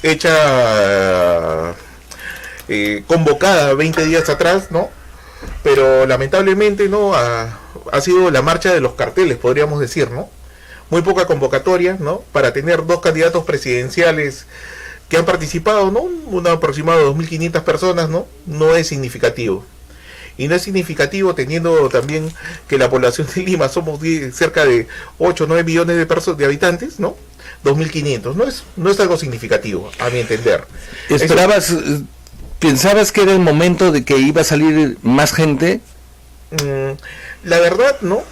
hecha, convocada 20 días atrás, ¿no? Pero lamentablemente, ¿no? Ha sido la marcha de los carteles, podríamos decir, ¿no? Muy poca convocatoria, ¿no? Para tener dos candidatos presidenciales que han participado, ¿no? Un aproximado de 2.500 personas, ¿no? No es significativo. Y no es significativo teniendo también que la población de Lima somos cerca de 8 o 9 millones de habitantes, ¿no? 2.500, no es algo significativo, a mi entender. ¿Esperabas, pensabas que era el momento de que iba a salir más gente? La verdad, ¿no?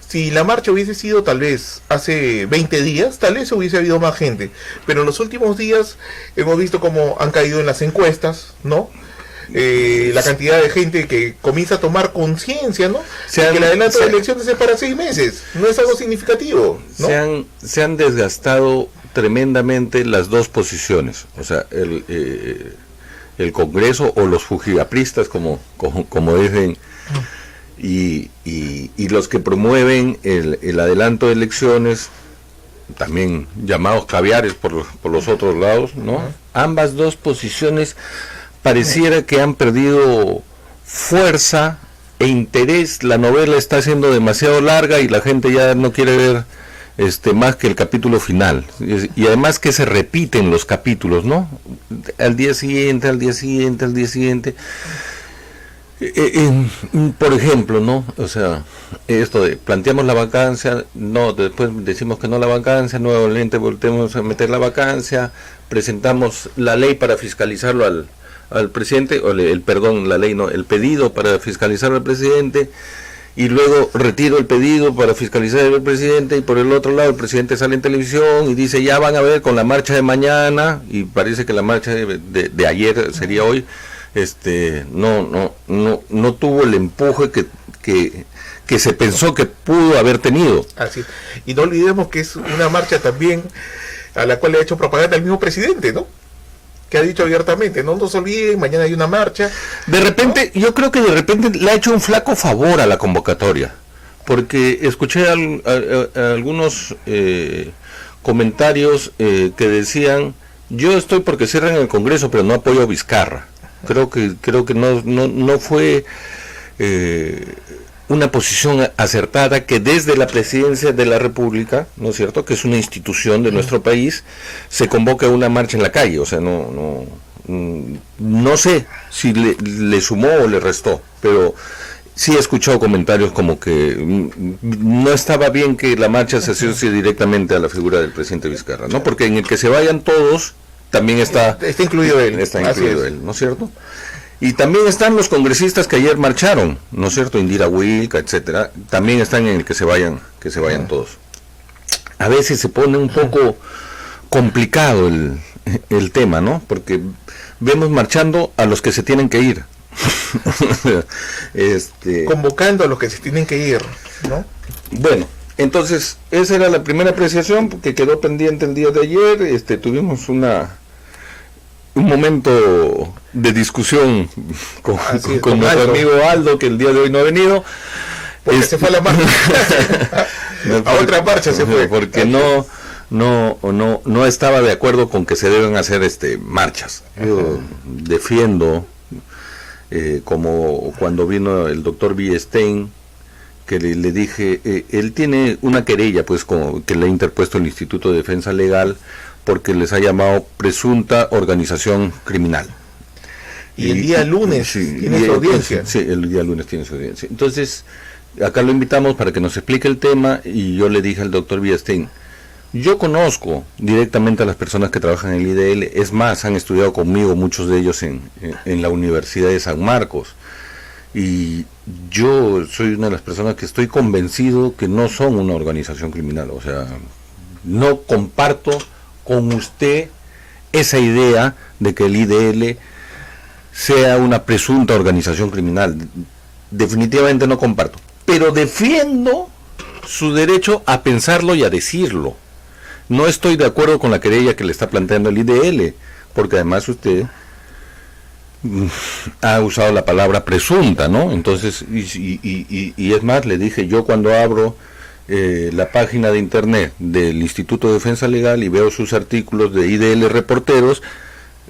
Si la marcha hubiese sido tal vez hace 20 días, tal vez hubiese habido más gente. Pero en los últimos días hemos visto cómo han caído en las encuestas, ¿no? La cantidad de gente que comienza a tomar conciencia, ¿no? Que el adelanto de elecciones es para 6 meses. No es algo significativo, ¿no? Se han desgastado tremendamente las dos posiciones. O sea, el Congreso o los fujigapristas, como dicen, y los que promueven el adelanto de elecciones, también llamados caviares por los otros lados, ¿no? Ambas dos posiciones pareciera que han perdido fuerza e interés. La novela está siendo demasiado larga y la gente ya no quiere ver más que el capítulo final, y además que se repiten los capítulos, ¿no? Al día siguiente, por ejemplo, ¿no? O sea, esto de planteamos la vacancia, no, después decimos que no la vacancia, nuevamente volvemos a meter la vacancia, presentamos la ley para fiscalizarlo al presidente, o la ley no, el pedido para fiscalizar al presidente, y luego retiro el pedido para fiscalizar al presidente, y por el otro lado el presidente sale en televisión y dice ya van a ver con la marcha de mañana, y parece que la marcha de ayer sería hoy, no tuvo el empuje que se pensó que pudo haber tenido. Así, y no olvidemos que es una marcha también a la cual le ha hecho propaganda el mismo presidente, ¿no? Que ha dicho abiertamente, no nos olviden, mañana hay una marcha. De repente, ¿no? Yo creo que de repente le ha hecho un flaco favor a la convocatoria, porque escuché algunos comentarios que decían, yo estoy porque cierran el Congreso, pero no apoyo a Vizcarra. Creo que no fue una posición acertada que desde la presidencia de la República, ¿no es cierto?, que es una institución de nuestro país, se convoca una marcha en la calle. O sea, no sé si le sumó o le restó, pero sí he escuchado comentarios como que no estaba bien que la marcha se asocie directamente a la figura del presidente Vizcarra, ¿no? Porque en el que se vayan todos también está incluido él. Está incluido él, ¿no es cierto? Y también están los congresistas que ayer marcharon, ¿no es cierto? Indira Wilca, etcétera, también están en el que se vayan todos. A veces se pone un poco complicado el tema, ¿no? Porque vemos marchando a los que se tienen que ir. Convocando a los que se tienen que ir, ¿no? Bueno, entonces esa era la primera apreciación que quedó pendiente el día de ayer. Tuvimos un momento de discusión con nuestro amigo Aldo, que el día de hoy no ha venido porque se fue a la marcha. A otra marcha se fue porque no estaba de acuerdo con que se deben hacer marchas. Yo defiendo, como cuando vino el doctor Villestein, que le dije, él tiene una querella pues que le ha interpuesto el Instituto de Defensa Legal porque les ha llamado presunta organización criminal. Y el día lunes tiene su audiencia. Sí, el día lunes tiene su audiencia. Entonces, acá lo invitamos para que nos explique el tema, y yo le dije al doctor Villestein, yo conozco directamente a las personas que trabajan en el IDL, es más, han estudiado conmigo muchos de ellos en la Universidad de San Marcos, y yo soy una de las personas que estoy convencido que no son una organización criminal. O sea, no comparto con usted esa idea de que el IDL sea una presunta organización criminal. Definitivamente no comparto, pero defiendo su derecho a pensarlo y a decirlo. No estoy de acuerdo con la querella que le está planteando el IDL, porque además usted ha usado la palabra presunta, ¿no? Entonces, y es más, le dije, yo cuando abro la página de internet del Instituto de Defensa Legal y veo sus artículos de IDL Reporteros,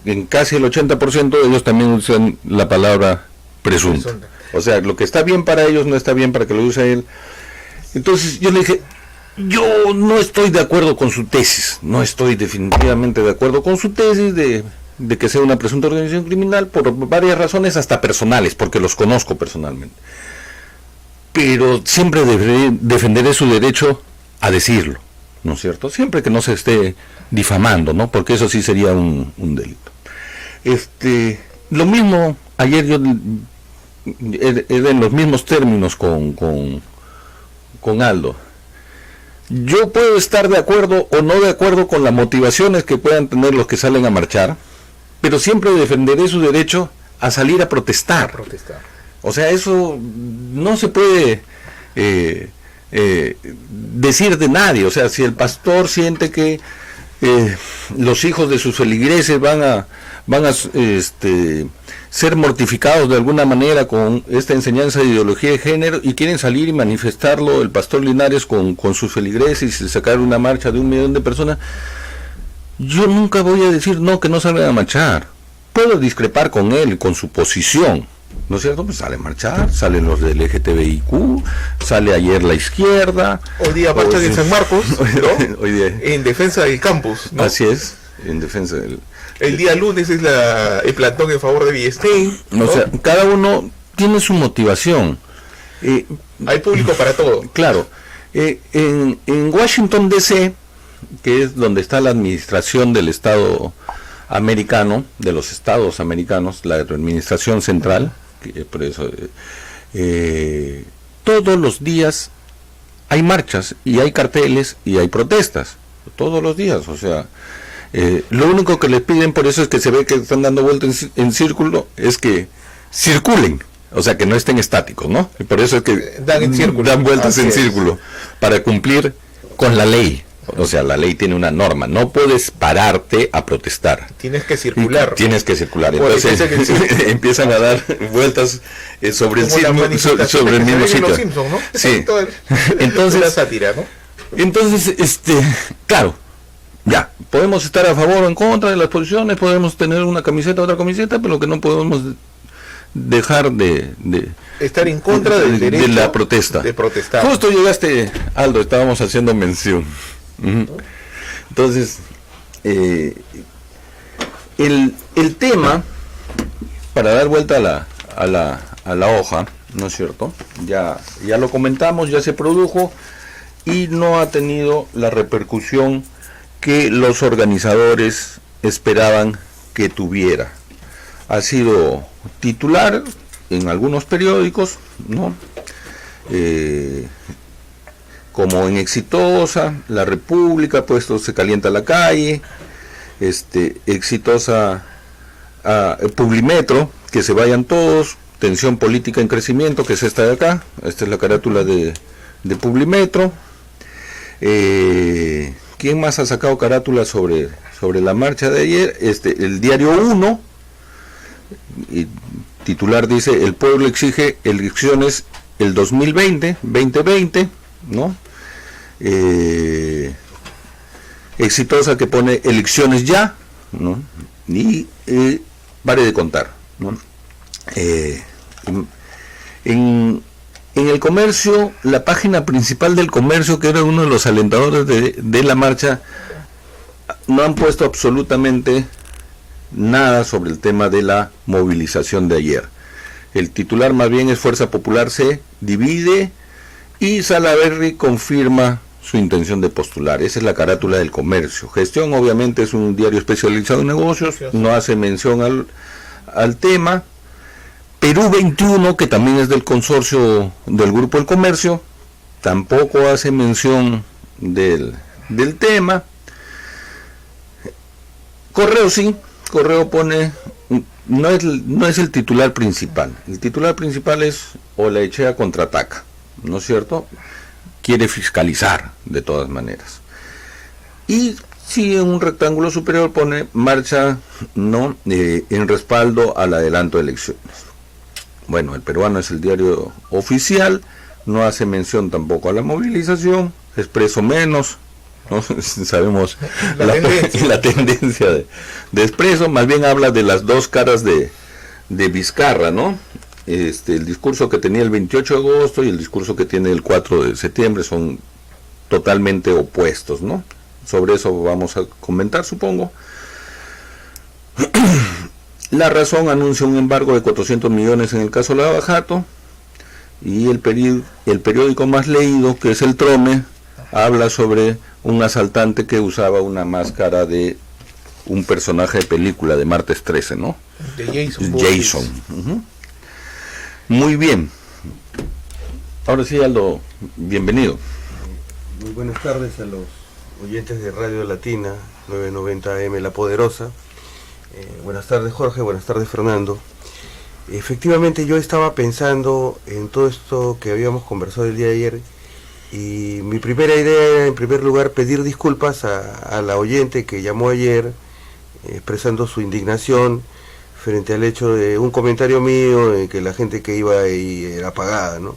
en casi el 80% de ellos también usan la palabra presunta. O sea, lo que está bien para ellos no está bien para que lo use él. Entonces yo le dije, yo no estoy de acuerdo con su tesis, no estoy definitivamente de acuerdo con su tesis de que sea una presunta organización criminal por varias razones, hasta personales, porque los conozco personalmente. Pero siempre defenderé su derecho a decirlo, ¿no es cierto? Siempre que no se esté difamando, ¿no? Porque eso sí sería un delito. Lo mismo, ayer yo era en los mismos términos con Aldo. Yo puedo estar de acuerdo o no de acuerdo con las motivaciones que puedan tener los que salen a marchar, pero siempre defenderé su derecho a salir a protestar. O sea, eso no se puede decir de nadie. O sea, si el pastor siente que los hijos de sus feligreses van a ser mortificados de alguna manera con esta enseñanza de ideología de género y quieren salir y manifestarlo el pastor Linares con sus feligreses y sacar una marcha de 1 millón de personas, yo nunca voy a decir no, que no salgan a marchar. Puedo discrepar con él, con su posición, ¿no es cierto? Pues sale a marchar, salen los del LGTBIQ, sale ayer la izquierda. Hoy día marchan en San Marcos, ¿no? Hoy día. En defensa del campus, ¿no? Así es, en defensa del... El día lunes es el plantón en favor de Villestein, ¿no? O sea, cada uno tiene su motivación. Hay público para todo. Claro. En Washington D.C., que es donde está la administración del Estado americano, de los estados americanos, la administración central, que por eso todos los días hay marchas y hay carteles y hay protestas, todos los días. O sea, lo único que les piden, por eso es que se ve que están dando vueltas en círculo, es que circulen, o sea, que no estén estáticos, ¿no? Y por eso es que dan vueltas en círculo para cumplir con la ley. O sea, la ley tiene una norma, no puedes pararte a protestar. Tienes que circular. Tienes que circular. Entonces empiezan a dar vueltas sobre el mismo sitio. Simpsons, ¿no? Sí. Entonces, una sátira, ¿no? Entonces, claro, ya, podemos estar a favor o en contra de las posiciones, podemos tener una camiseta, otra camiseta, pero lo que no podemos dejar de estar en contra del derecho de la protesta. De protestar. Justo llegaste, Aldo, estábamos haciendo mención. Entonces, el tema, para dar vuelta a la hoja, ¿no es cierto? Ya lo comentamos, ya se produjo y no ha tenido la repercusión que los organizadores esperaban que tuviera. Ha sido titular en algunos periódicos, ¿no? Como en Exitosa, La República, puesto Se Calienta la Calle, Exitosa, Publimetro, Que se vayan todos, Tensión política en crecimiento, que es esta de acá, esta es la carátula de Publimetro. ¿Quién más ha sacado carátula sobre la marcha de ayer? El Diario 1, y titular dice: el pueblo exige elecciones el 2020, ¿no? Exitosa, que pone elecciones ya, ¿no? Y pare de contar, ¿no? En el Comercio, la página principal del Comercio, que era uno de los alentadores de la marcha, no han puesto absolutamente nada sobre el tema de la movilización de ayer. El titular más bien es: Fuerza Popular se divide y Salaverry confirma su intención de postular. Esa es la carátula del Comercio. Gestión, obviamente, es un diario especializado en negocios, no hace mención al tema. Perú 21, que también es del consorcio del Grupo El Comercio, tampoco hace mención del tema. Correo sí, Correo pone, no es el titular principal. El titular principal es: Olaechea contraataca, ¿no es cierto? Quiere fiscalizar de todas maneras. Y sí, en un rectángulo superior pone: marcha no en respaldo al adelanto de elecciones. Bueno, El Peruano es el diario oficial, no hace mención tampoco a la movilización, Expreso menos, ¿no? Sabemos la tendencia de Expreso, más bien habla de las dos caras de Vizcarra, ¿no? El discurso que tenía el 28 de agosto y el discurso que tiene el 4 de septiembre son totalmente opuestos, ¿no? Sobre eso vamos a comentar, supongo. La Razón anuncia un embargo de 400 millones en el caso Lava Jato, y el periódico más leído, que es el Trome, habla sobre un asaltante que usaba una máscara de un personaje de película de Martes 13, ¿no? De Jason. Muy bien. Ahora sí, Aldo, bienvenido. Muy buenas tardes a los oyentes de Radio Latina 990 AM La Poderosa. Buenas tardes, Jorge, buenas tardes, Fernando. Efectivamente, yo estaba pensando en todo esto que habíamos conversado el día de ayer, y mi primera idea era, en primer lugar, pedir disculpas a la oyente que llamó ayer expresando su indignación frente al hecho de un comentario mío de que la gente que iba ahí era pagada, ¿no?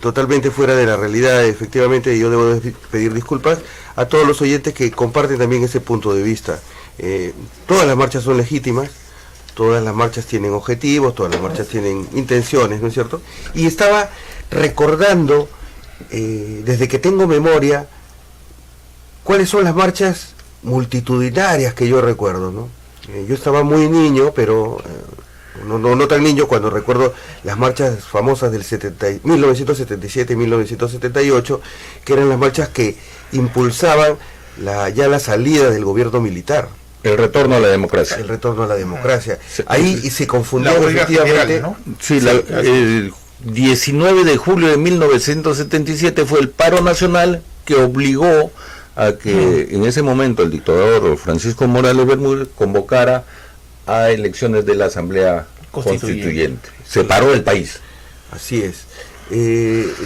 Totalmente fuera de la realidad. Efectivamente, yo debo pedir disculpas a todos los oyentes que comparten también ese punto de vista. Todas las marchas son legítimas, todas las marchas tienen objetivos, todas las marchas tienen intenciones, ¿no es cierto? Y estaba recordando, desde que tengo memoria, cuáles son las marchas multitudinarias que yo recuerdo, ¿no? Yo estaba muy niño, pero no tan niño, cuando recuerdo las marchas famosas del 1977 y 1978, que eran las marchas que impulsaban ya la salida del gobierno militar. El retorno a la democracia. El retorno a la democracia. Ahí se confundió efectivamente, general, ¿no? Sí, el 19 de julio de 1977 fue el paro nacional que obligó a que en ese momento el dictador Francisco Morales Bermúdez convocara a elecciones de la Asamblea Constituyente. Se paró el país. Así es.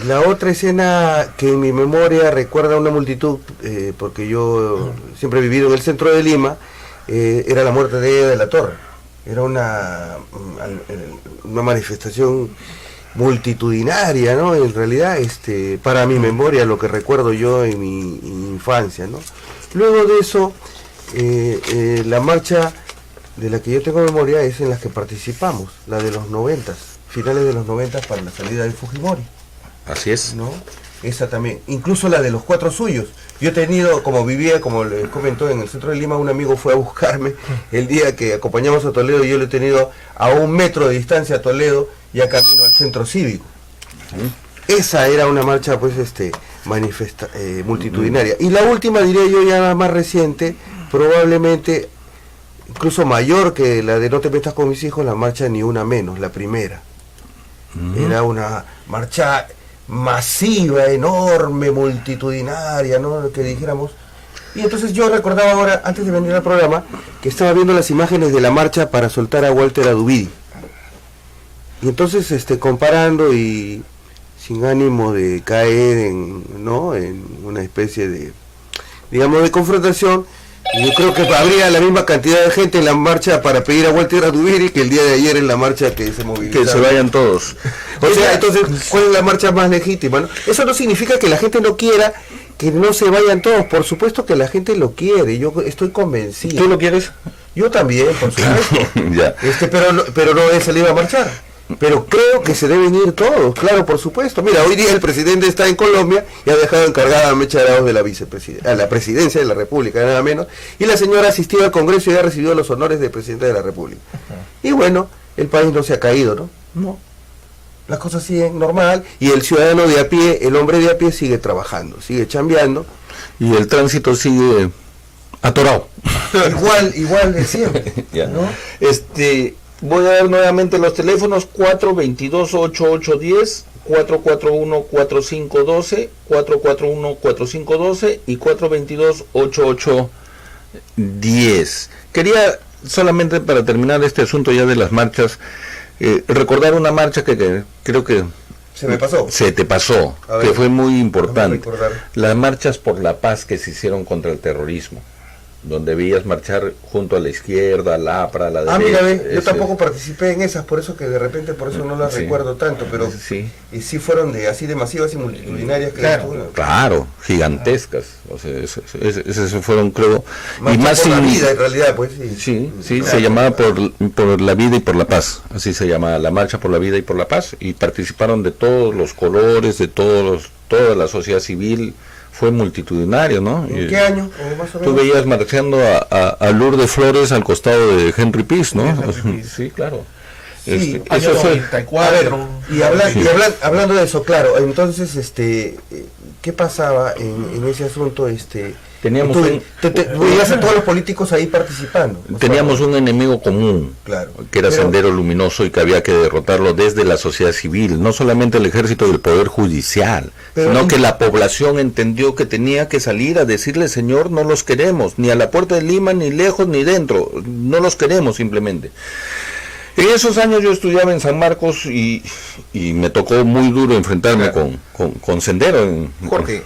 La otra escena que en mi memoria recuerda a una multitud, porque yo siempre he vivido en el centro de Lima, era la muerte de Eda de la Torre. Era una manifestación multitudinaria, ¿no? En realidad, para mi memoria, lo que recuerdo yo en mi infancia, ¿no? Luego de eso, la marcha de la que yo tengo memoria es en la que participamos, la de los 90, finales de los 90, para la salida del Fujimori. Así es. ¿No? Esa también, incluso la de los Cuatro Suyos. Yo he tenido, como vivía, como les comentó, en el centro de Lima, un amigo fue a buscarme el día que acompañamos a Toledo, y yo lo he tenido a 1 metro de distancia a Toledo, ya camino al centro cívico. Esa era una marcha, pues, multitudinaria. Y la última, diría yo, ya más reciente, probablemente incluso mayor que la de No te metas con mis hijos, la marcha Ni Una Menos, la primera. Era una marcha masiva, enorme, multitudinaria, ¿no? Que dijéramos. Y entonces yo recordaba ahora, antes de venir al programa, que estaba viendo las imágenes de la marcha para soltar a Walter Adubidi. Y entonces, comparando, y sin ánimo de caer en una especie de, digamos, de confrontación, yo creo que habría la misma cantidad de gente en la marcha para pedir a Walter Adubiri que el día de ayer en la marcha que se movilizó. Que se vayan todos. O sea, entonces, ¿cuál es la marcha más legítima, no? Eso no significa que la gente no quiera que no se vayan todos. Por supuesto que la gente lo quiere, yo estoy convencido. ¿Tú lo quieres? Yo también, por supuesto. Ya. Pero no he salido a marchar. Pero creo que se deben ir todos, claro, por supuesto. Mira, hoy día el presidente está en Colombia y ha dejado encargada a Mecha Arauz de la presidencia de la República, nada menos. Y la señora ha asistido al Congreso y ha recibido los honores de presidente de la República. Y bueno, el país no se ha caído, ¿no? No. Las cosas siguen normal, y el ciudadano de a pie, el hombre de a pie, sigue trabajando, sigue chambeando. Y el tránsito sigue atorado. Igual de siempre, ¿no? Voy a dar nuevamente los teléfonos: 422-8810, 441-4512, 441-4512 y 422-8810. Quería, solamente para terminar este asunto ya de las marchas, recordar una marcha que creo que se me pasó. Se te pasó, que fue muy importante. Recordar. Las marchas por la paz que se hicieron contra el terrorismo. donde veías marchar junto a la izquierda, al APRA, a la derecha. Mira, yo tampoco participé en esas, por eso que de repente por eso no las recuerdo tanto, pero y sí fueron así de masivas y multitudinarias. Claro, gigantescas. O sea, esos fueron, creo, y más por la vida, en realidad, pues sí, se llamaba por la vida y por la paz, así se llamaba, la marcha por la vida y por la paz, y participaron de todos los colores, de toda la sociedad civil. Fue multitudinario, ¿no? ¿En qué año? Más o menos. Tú veías marchando a Lourdes Flores al costado de Henry Peace, ¿no? Sí, claro. Sí, eso fue 94. Hablando de eso, claro, entonces, ¿qué pasaba en ese asunto? Teníamos veías a todos los políticos ahí participando. Teníamos un enemigo común, claro, que era Sendero Luminoso, y que había que derrotarlo desde la sociedad civil, no solamente el ejército y el poder judicial, sino que la población entendió que tenía que salir a decirle: señor, no los queremos, ni a la puerta de Lima, ni lejos, ni dentro, no los queremos simplemente. En esos años yo estudiaba en San Marcos y me tocó muy duro enfrentarme con Sendero. Jorge,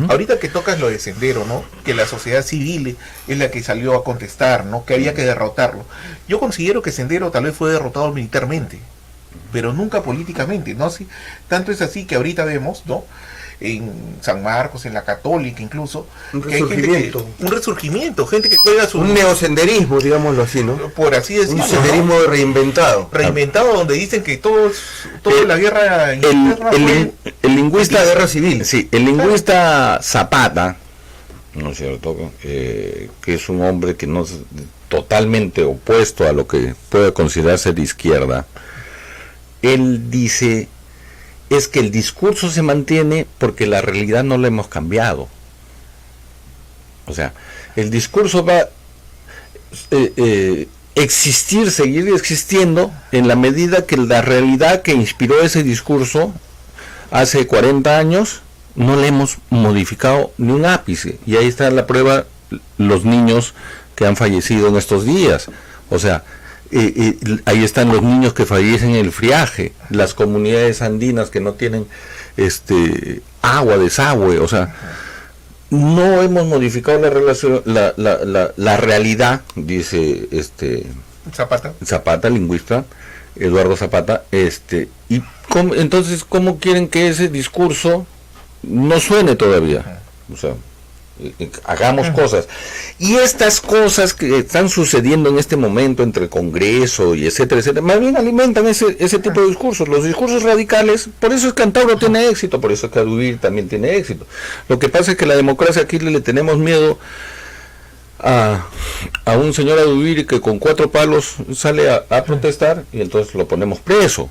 ahorita que tocas lo de Sendero, ¿no? Que la sociedad civil es la que salió a contestar, ¿no? Que había que derrotarlo. Yo considero que Sendero tal vez fue derrotado militarmente, pero nunca políticamente, ¿no? Sí, tanto es así que ahorita vemos, ¿no? En San Marcos, en la Católica incluso, un resurgimiento, gente que juega un neosenderismo, digámoslo así, ¿no? Por así decirlo, un senderismo, ¿no? reinventado, donde dicen que toda la guerra el lingüista, la guerra civil, sí, el lingüista Zapata, ¿no es cierto? Que es un hombre que no es totalmente opuesto a lo que pueda considerarse de izquierda. Él dice: es que el discurso se mantiene porque la realidad no la hemos cambiado. O sea, el discurso va a seguir existiendo en la medida que la realidad que inspiró ese discurso hace 40 años no le hemos modificado ni un ápice. Y ahí está la prueba, los niños que han fallecido en estos días. O sea, ahí están los niños que fallecen en el friaje, las comunidades andinas que no tienen agua, desagüe. O sea, no hemos modificado la relación, la realidad, dice Zapata, lingüista, Eduardo Zapata, y entonces ¿cómo quieren que ese discurso no suene todavía? O sea, hagamos cosas. Y estas cosas que están sucediendo en este momento entre el Congreso y etcétera, más bien alimentan ese tipo de discursos, los discursos radicales. Por eso es que Antauro tiene éxito, por eso es que Adubir también tiene éxito. Lo que pasa es que la democracia aquí le tenemos miedo a un señor Adubir que con 4 palos sale a protestar, y entonces lo ponemos preso.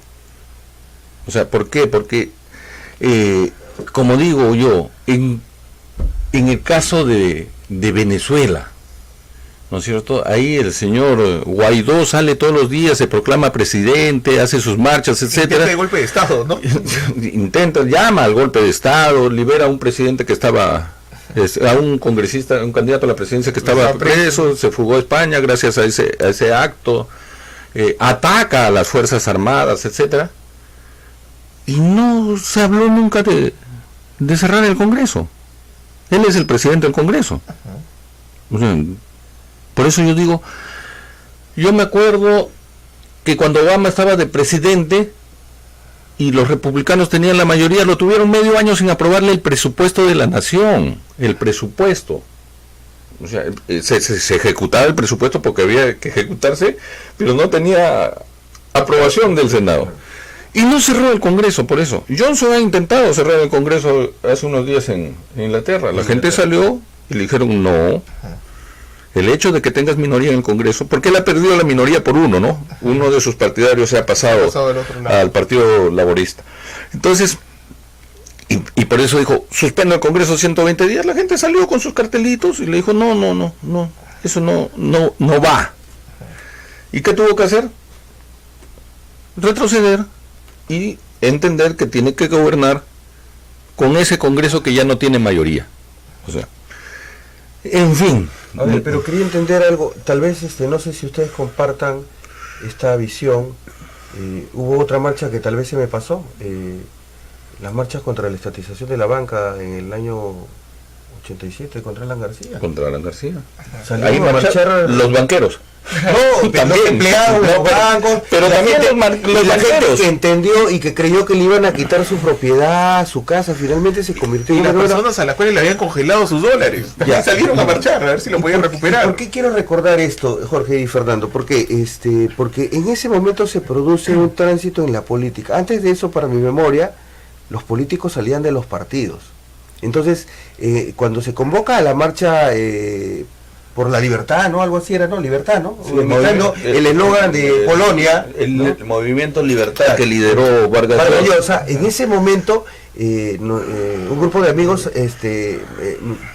O sea, ¿por qué? Porque como digo yo, en el caso de Venezuela, ¿no es cierto? Ahí el señor Guaidó sale todos los días, se proclama presidente, hace sus marchas, etcétera. Intenta el golpe de Estado, ¿no? Llama al golpe de Estado, libera a un presidente que estaba, a un congresista, un candidato a la presidencia que estaba preso, se fugó a España gracias a ese acto, ataca a las Fuerzas Armadas, etcétera. Y no se habló nunca de cerrar el Congreso. Él es el presidente del Congreso. O sea, por eso yo digo, yo me acuerdo que cuando Obama estaba de presidente y los republicanos tenían la mayoría, lo tuvieron medio año sin aprobarle el presupuesto de la nación, el presupuesto. O sea, se ejecutaba el presupuesto porque había que ejecutarse, pero no tenía aprobación del Senado. Y no cerró el Congreso por eso. Johnson ha intentado cerrar el Congreso hace unos días en Inglaterra. La gente salió y le dijeron no. El hecho de que tengas minoría en el Congreso, porque él ha perdido la minoría por uno, ¿no? Uno de sus partidarios se ha pasado al Partido Laborista. Entonces, y por eso dijo, suspendo el Congreso 120 días. La gente salió con sus cartelitos y le dijo, no, eso no va. ¿Y qué tuvo que hacer? Retroceder y entender que tiene que gobernar con ese Congreso que ya no tiene mayoría. O sea, en fin. A ver, pero quería entender algo, tal vez no sé si ustedes compartan esta visión. Hubo otra marcha que tal vez se me pasó, las marchas contra la estatización de la banca en el año 87 contra Alan García. Contra Alan García. Salieron Ahí a marcharon los banqueros. No, También. los empleados, No, los bancos, pero la también gente, los la gente banqueros. que entendió y que creyó que le iban a quitar su propiedad, su casa, finalmente se convirtió Y en las una personas a las cuales le habían congelado sus dólares también salieron a marchar a ver si lo podían recuperar. ¿Por qué quiero recordar esto, Jorge y Fernando? Porque en ese momento se produce un tránsito en la política. Antes de eso, para mi memoria, los políticos salían de los partidos. Entonces, cuando se convoca a la marcha por la libertad, ¿no? Algo así era, ¿no? Libertad, ¿no? Sí, imitando el eslogan de Polonia, ¿no? El movimiento Libertad que lideró Vargas Llosa. En ese momento, un grupo de amigos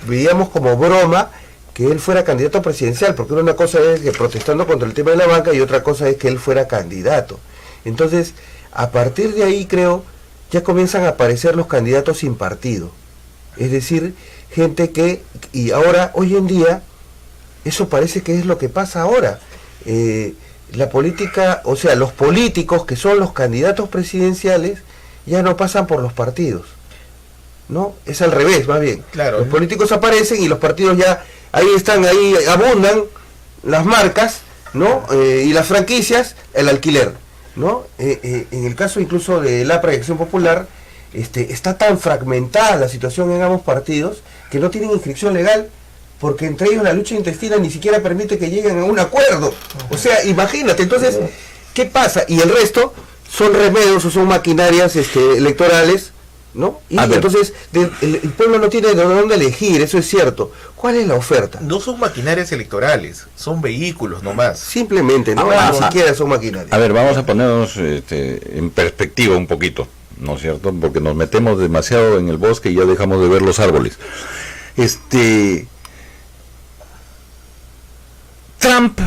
veíamos como broma que él fuera candidato presidencial, porque una cosa es que protestando contra el tema de la banca y otra cosa es que él fuera candidato. Entonces, a partir de ahí, creo, ya comienzan a aparecer los candidatos sin partido. Es decir, gente que, y ahora, hoy en día, eso parece que es lo que pasa ahora. La política, o sea, los políticos que son los candidatos presidenciales ya no pasan por los partidos, ¿no? Es al revés, más bien. Claro. Los políticos aparecen y los partidos ya ahí están, ahí abundan las marcas, ¿no? Y las franquicias, el alquiler, ¿no? En el caso incluso de la Proyección Popular, está tan fragmentada la situación en ambos partidos que no tienen inscripción legal, porque entre ellos la lucha intestina ni siquiera permite que lleguen a un acuerdo. O sea, imagínate, entonces, ¿qué pasa? Y el resto son remedios o son maquinarias electorales, ¿no? Y entonces el pueblo no tiene de dónde elegir, eso es cierto. ¿Cuál es la oferta? No son maquinarias electorales, son vehículos nomás. Simplemente, ¿no? Ni siquiera son maquinarias. A ver, vamos a ponernos en perspectiva un poquito, ¿no es cierto? Porque nos metemos demasiado en el bosque y ya dejamos de ver los árboles. Trump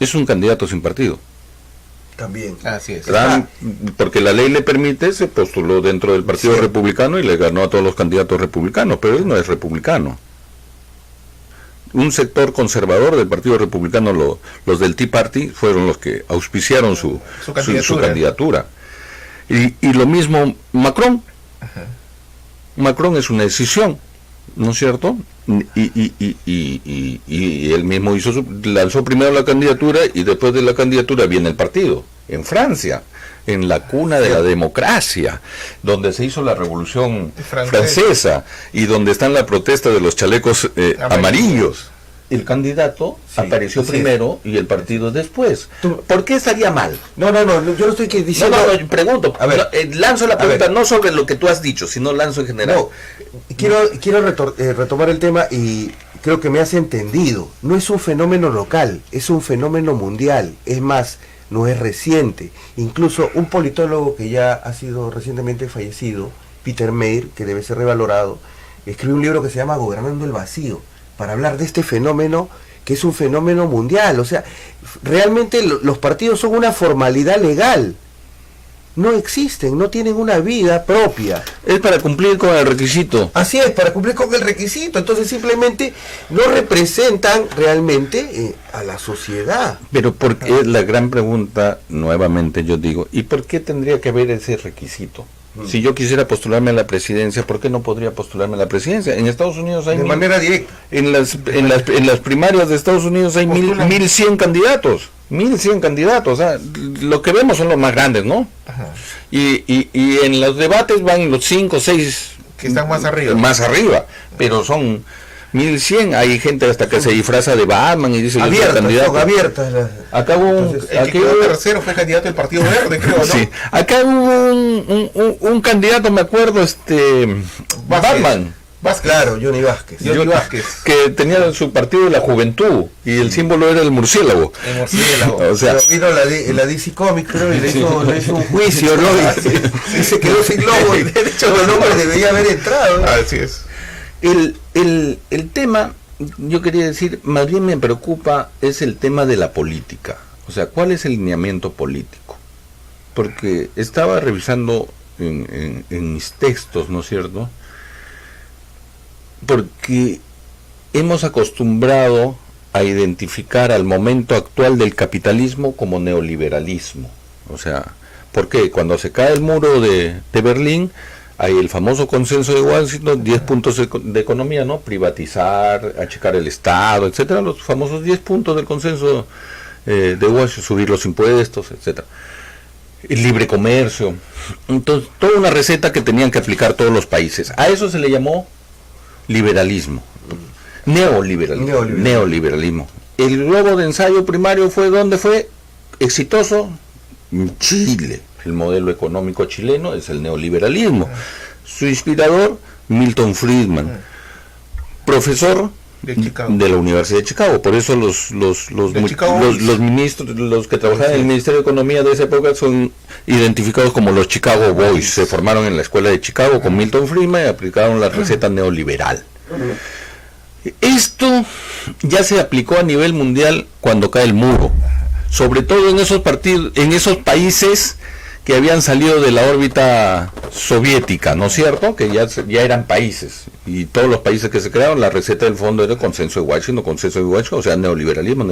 es un candidato sin partido. También. Así es. Trump, porque la ley le permite, se postuló dentro del Partido Republicano y le ganó a todos los candidatos republicanos, pero él no es republicano. Un sector conservador del Partido Republicano, los del Tea Party, fueron los que auspiciaron su candidatura. Y lo mismo Macron. Ajá. Macron es una decisión, ¿no es cierto? Y él mismo lanzó primero la candidatura y después de la candidatura viene el partido. En Francia, en la cuna de la democracia, donde se hizo la revolución francesa y donde están la protesta de los chalecos amarillos. El candidato apareció primero y el partido después. ¿Por qué estaría mal? No, yo no estoy diciendo... No, pregunto. A ver, lanzo la pregunta no sobre lo que tú has dicho, sino lanzo en general. No, quiero retomar el tema y creo que me has entendido. No es un fenómeno local, es un fenómeno mundial. Es más, no es reciente. Incluso un politólogo que ya ha sido recientemente fallecido, Peter Mayer, que debe ser revalorado, escribió un libro que se llama Gobernando el Vacío, para hablar de este fenómeno que es un fenómeno mundial. O sea, realmente los partidos son una formalidad legal. No existen, no tienen una vida propia. Es para cumplir con el requisito. Así es, para cumplir con el requisito. Entonces simplemente no representan realmente a la sociedad. Pero porque la gran pregunta, nuevamente yo digo, ¿y por qué tendría que haber ese requisito? Si yo quisiera postularme a la presidencia, ¿por qué no podría postularme a la presidencia? En Estados Unidos hay... De manera directa. En las primarias de Estados Unidos hay 1.100 candidatos. 1.100 candidatos. O sea, lo que vemos son los más grandes, ¿no? Ajá. Y en los debates van los 5 o 6... que están más arriba. Más arriba. Pero son 1.100. Hay gente hasta que se disfraza de Batman y dice... Abiertas. Acá hubo el que quedó tercero fue candidato del Partido Verde, creo, ¿no? Sí. Acá hubo un candidato, me acuerdo, Batman. Claro, Johnny Vázquez. Que tenía su partido de la juventud y el símbolo era el murciélago. El murciélago. O sea, pero vino la DC Comics, creo, y le hizo un juicio, ¿no? Y se quedó sin logo. De hecho, los nombres debería haber entrado, ¿no? Así es. El tema, yo quería decir, más bien me preocupa, es el tema de la política. O sea, ¿cuál es el lineamiento político? Porque estaba revisando en mis textos, ¿no es cierto? Porque hemos acostumbrado a identificar al momento actual del capitalismo como neoliberalismo. O sea, ¿por qué? Cuando se cae el muro de Berlín, hay el famoso consenso de Washington, 10 puntos de economía, ¿no? Privatizar, achicar el Estado, etcétera, los famosos 10 puntos del consenso de Washington, subir los impuestos, etcétera. El libre comercio. Entonces, toda una receta que tenían que aplicar todos los países. A eso se le llamó liberalismo. Neoliberalismo. El globo de ensayo primario fue, ¿dónde fue? Exitoso, en Chile. El modelo económico chileno es el neoliberalismo. Su inspirador, Milton Friedman, profesor de la Universidad de Chicago. Por eso los ministros, los que trabajaban en el Ministerio de Economía de esa época son identificados como los Chicago Boys. Se formaron en la escuela de Chicago con Milton Friedman y aplicaron la receta neoliberal. Esto ya se aplicó a nivel mundial cuando cae el muro, sobre todo en esos países que habían salido de la órbita soviética, ¿no es cierto? Que ya eran países, y todos los países que se crearon, la receta del fondo era el consenso de Washington, o sea, neoliberalismo.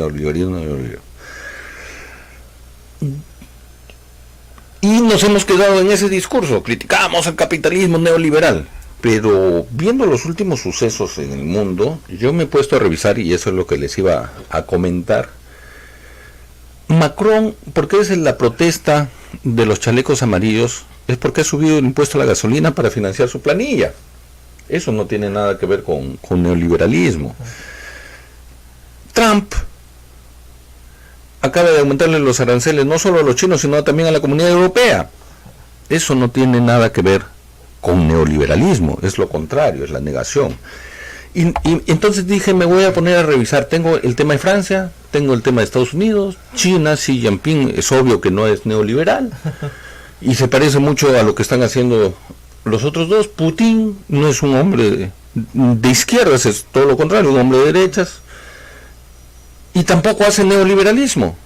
Y nos hemos quedado en ese discurso, criticamos al capitalismo neoliberal. Pero viendo los últimos sucesos en el mundo, yo me he puesto a revisar, y eso es lo que les iba a comentar. Macron, ¿por qué es la protesta de los chalecos amarillos? Es porque ha subido el impuesto a la gasolina para financiar su planilla. Eso no tiene nada que ver con neoliberalismo. Trump acaba de aumentarle los aranceles no solo a los chinos, sino también a la Comunidad Europea. Eso no tiene nada que ver con neoliberalismo, es lo contrario, es la negación. Y entonces dije, me voy a poner a revisar, tengo el tema de Francia, tengo el tema de Estados Unidos, China, Xi Jinping, es obvio que no es neoliberal, y se parece mucho a lo que están haciendo los otros dos. Putin no es un hombre de izquierdas, es todo lo contrario, un hombre de derechas, y tampoco hace neoliberalismo.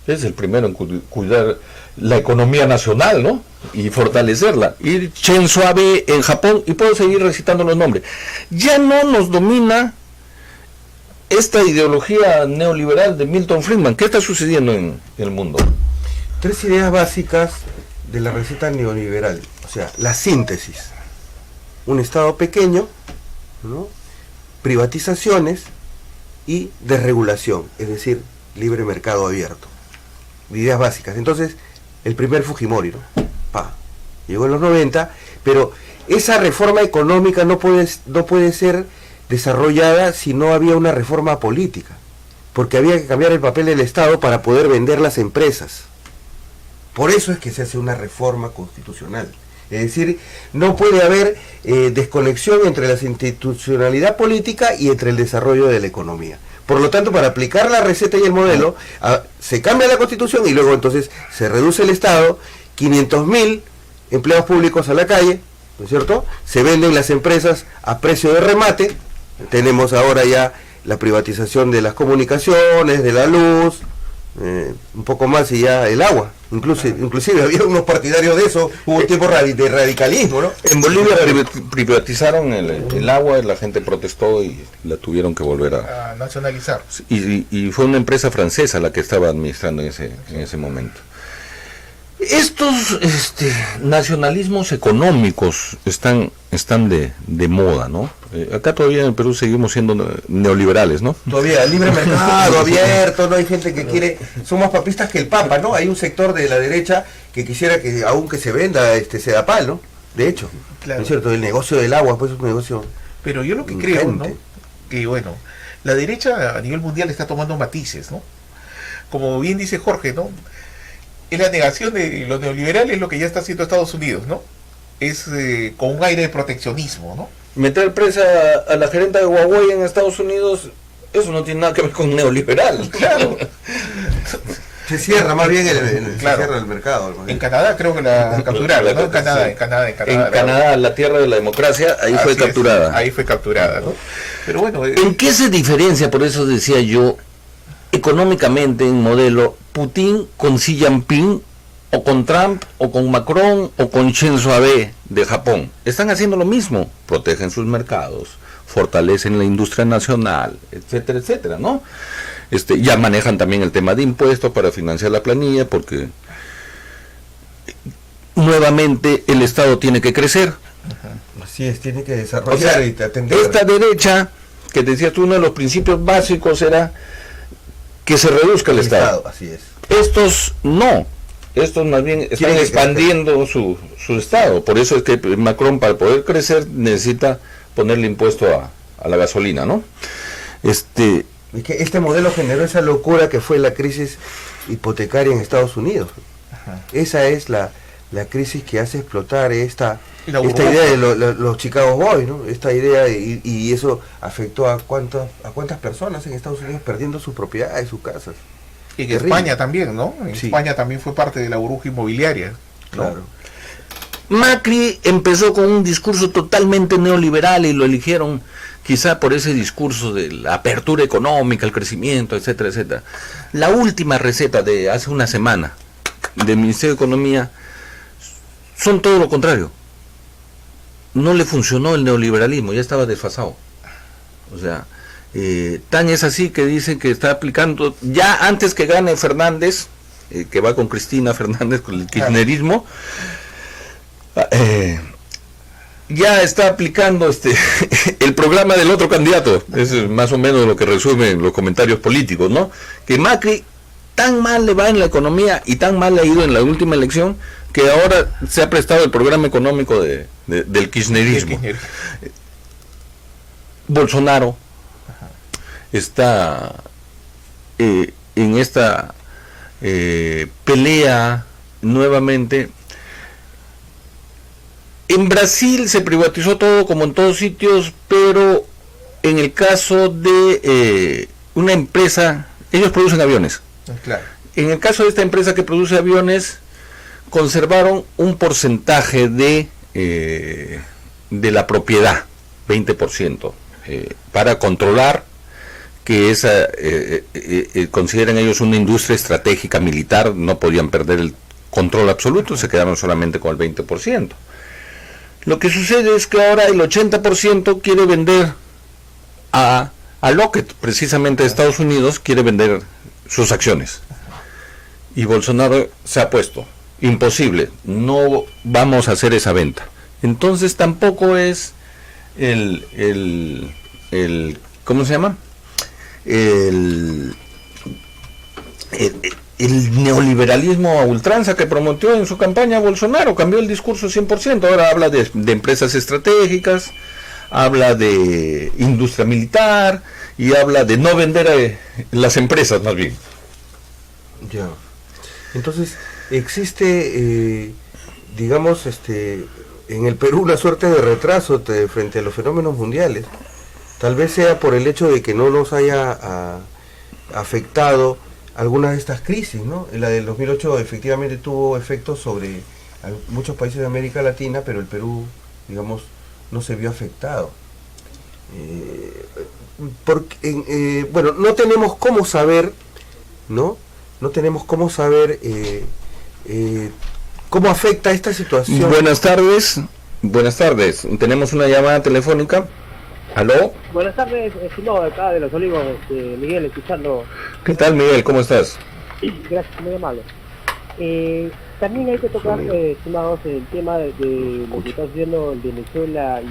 Es el primero en cuidar la economía nacional, ¿no? Y fortalecerla. Y Shinzo Abe en Japón, y puedo seguir recitando los nombres. Ya no nos domina esta ideología neoliberal de Milton Friedman. ¿Qué está sucediendo en el mundo? 3 ideas básicas de la receta neoliberal. O sea, la síntesis. Un Estado pequeño, ¿no? Privatizaciones y desregulación, es decir, libre mercado abierto. Ideas básicas. Entonces, el primer Fujimori, ¿no? Llegó en los 90, pero esa reforma económica no puede ser desarrollada si no había una reforma política, porque había que cambiar el papel del Estado para poder vender las empresas. Por eso es que se hace una reforma constitucional. Es decir, no puede haber desconexión entre la institucionalidad política y entre el desarrollo de la economía. Por lo tanto, para aplicar la receta y el modelo, se cambia la Constitución y luego entonces se reduce el Estado, 500.000 empleados públicos a la calle, ¿no es cierto? Se venden las empresas a precio de remate. Tenemos ahora ya la privatización de las comunicaciones, de la luz, un poco más, y ya el agua. Inclusive había unos partidarios de eso, hubo un tiempo de radicalismo, ¿no? En Bolivia privatizaron el agua, la gente protestó y la tuvieron que volver a nacionalizar. Y fue una empresa francesa la que estaba administrando en ese momento. Estos nacionalismos económicos están de moda, ¿no? Acá todavía en el Perú seguimos siendo neoliberales, ¿no? Todavía, libre mercado, abierto, no hay gente que quiere, son más papistas que el Papa, ¿no? Hay un sector de la derecha que quisiera que, aunque se venda Sedapal, ¿no? De hecho, claro. ¿No es cierto? El negocio del agua, pues es un negocio. Pero yo lo que creo, ¿no? Que bueno, la derecha a nivel mundial está tomando matices, ¿no? Como bien dice Jorge, ¿no? Es la negación de los neoliberales lo que ya está haciendo Estados Unidos, ¿no? Es con un aire de proteccionismo, ¿no? Meter presa a la gerenta de Huawei en Estados Unidos, eso no tiene nada que ver con neoliberal. Claro. Se cierra más bien claro. Se cierra el mercado. En Canadá creo que la capturaron, ¿no? En Canadá, la tierra de la democracia, ahí fue capturada. Ahí fue capturada, ¿no? Pero bueno... ¿En qué se diferencia, por eso decía yo, económicamente en modelo, Putin con Xi Jinping, o con Trump, o con Macron, o con Shinzo Abe de Japón? Están haciendo lo mismo, protegen sus mercados, fortalecen la industria nacional, etcétera, etcétera, ¿no? Ya manejan también el tema de impuestos para financiar la planilla, porque nuevamente el Estado tiene que crecer. Así es, tiene que desarrollar y atender. Esta derecha, que decías tú, uno de los principios básicos era que se reduzca el Estado. Así es. Estos no. Estos más bien están Quieren expandiendo su Estado. Por eso es que Macron, para poder crecer, necesita ponerle impuesto a la gasolina, ¿no? Es que este modelo generó esa locura que fue la crisis hipotecaria en Estados Unidos. Ajá. Esa es la crisis que hace explotar esta La idea de los Chicago Boys, ¿no? Esta idea y eso afectó a cuántas personas en Estados Unidos perdiendo sus propiedades, sus casas. Y en Terrible. España también, ¿no? En Sí. España también fue parte de la burbuja inmobiliaria, ¿no? Claro. Macri empezó con un discurso totalmente neoliberal y lo eligieron quizá por ese discurso de la apertura económica, el crecimiento, etcétera, etcétera. La última receta de hace una semana del Ministerio de Economía son todo lo contrario. No le funcionó el neoliberalismo, ya estaba desfasado. O sea, tan es así que dicen que está aplicando, ya antes que gane Fernández, que va con Cristina Fernández, con el kirchnerismo, ya está aplicando el programa del otro candidato. Es más o menos lo que resumen los comentarios políticos, ¿no? Que Macri tan mal le va en la economía y tan mal le ha ido en la última elección que ahora se ha prestado el programa económico del kirchnerismo. Bolsonaro está en esta pelea nuevamente. En Brasil se privatizó todo como en todos sitios, pero en el caso de una empresa, ellos producen aviones. Claro. En el caso de esta empresa que produce aviones, conservaron un porcentaje de la propiedad, 20%, para controlar que esa, consideran ellos una industria estratégica militar, no podían perder el control absoluto, se quedaron solamente con el 20%. Lo que sucede es que ahora el 80% quiere vender a Lockheed, precisamente de Estados Unidos, quiere vender sus acciones. Y Bolsonaro se ha puesto, imposible, no vamos a hacer esa venta. Entonces tampoco es el ¿cómo se llama? El neoliberalismo a ultranza que prometió en su campaña Bolsonaro, cambió el discurso 100%, ahora habla de empresas estratégicas, habla de industria militar y habla de no vender las empresas más bien. Ya. Entonces, existe, digamos, en el Perú una suerte de retraso frente a los fenómenos mundiales. Tal vez sea por el hecho de que no nos haya afectado algunas de estas crisis, ¿no? La del 2008 efectivamente tuvo efectos sobre muchos países de América Latina, pero el Perú, digamos, no se vio afectado. Bueno, no tenemos cómo saber, ¿no? No tenemos cómo saber cómo afecta esta situación. Buenas tardes, tenemos una llamada telefónica. ¿Aló? Buenas tardes, estimado de acá de Los Olivos, Miguel, escuchando. ¿Qué tal, Miguel? ¿Cómo estás? Gracias, muy amable. También hay que tocar, estimados, el tema de lo que está sucediendo en Venezuela y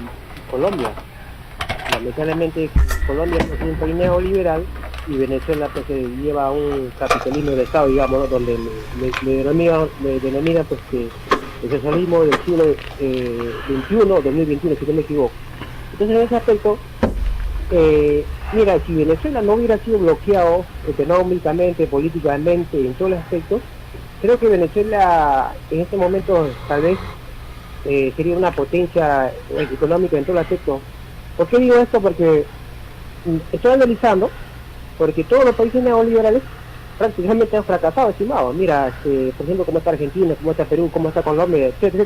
Colombia. Lamentablemente, Colombia es un país neoliberal y Venezuela pues lleva un capitalismo de Estado, digamos, ¿no? Donde le denominan pues, el socialismo del siglo XXI, 2021, si no me equivoco. Entonces, en ese aspecto, mira, si Venezuela no hubiera sido bloqueado económicamente, políticamente, en todos los aspectos, creo que Venezuela en este momento tal vez sería una potencia económica en todos los aspectos. ¿Por qué digo esto? Porque estoy analizando, porque todos los países neoliberales prácticamente han fracasado, estimado. Mira, por ejemplo, cómo está Argentina, cómo está Perú, cómo está Colombia, etcétera.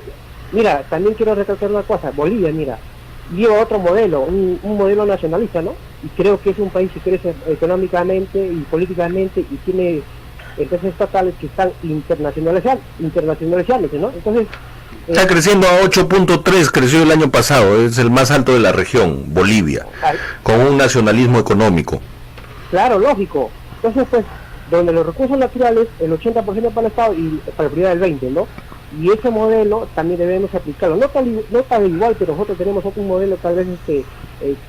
Mira, también quiero recalcar una cosa, Bolivia, mira, lleva otro modelo, un modelo nacionalista, ¿no? Y creo que es un país que crece económicamente y políticamente y tiene empresas estatales que están internacionalizándose, ¿no? Entonces... Está creciendo a 8.3, creció el año pasado, es el más alto de la región, Bolivia, con un nacionalismo económico. Claro, lógico. Entonces, pues, donde los recursos naturales, el 80% para el Estado y para la prioridad del 20%, ¿no? Y ese modelo también debemos aplicarlo, no tal igual, pero nosotros tenemos otro modelo, tal vez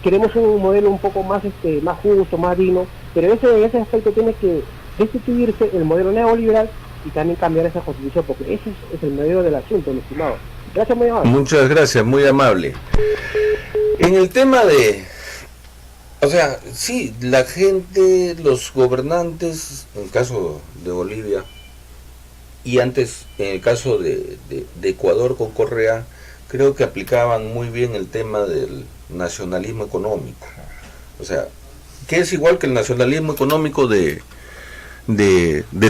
queremos un modelo un poco más más justo, más digno, pero ese aspecto tiene que destituirse el modelo neoliberal y también cambiar esa constitución, porque ese es el medio del asunto, mi estimado. Gracias, muy amable. Muchas gracias, muy amable. En el tema de... O sea, sí, la gente, los gobernantes, en el caso de Bolivia, y antes en el caso de Ecuador con Correa, creo que aplicaban muy bien el tema del nacionalismo económico. O sea, que es igual que el nacionalismo económico de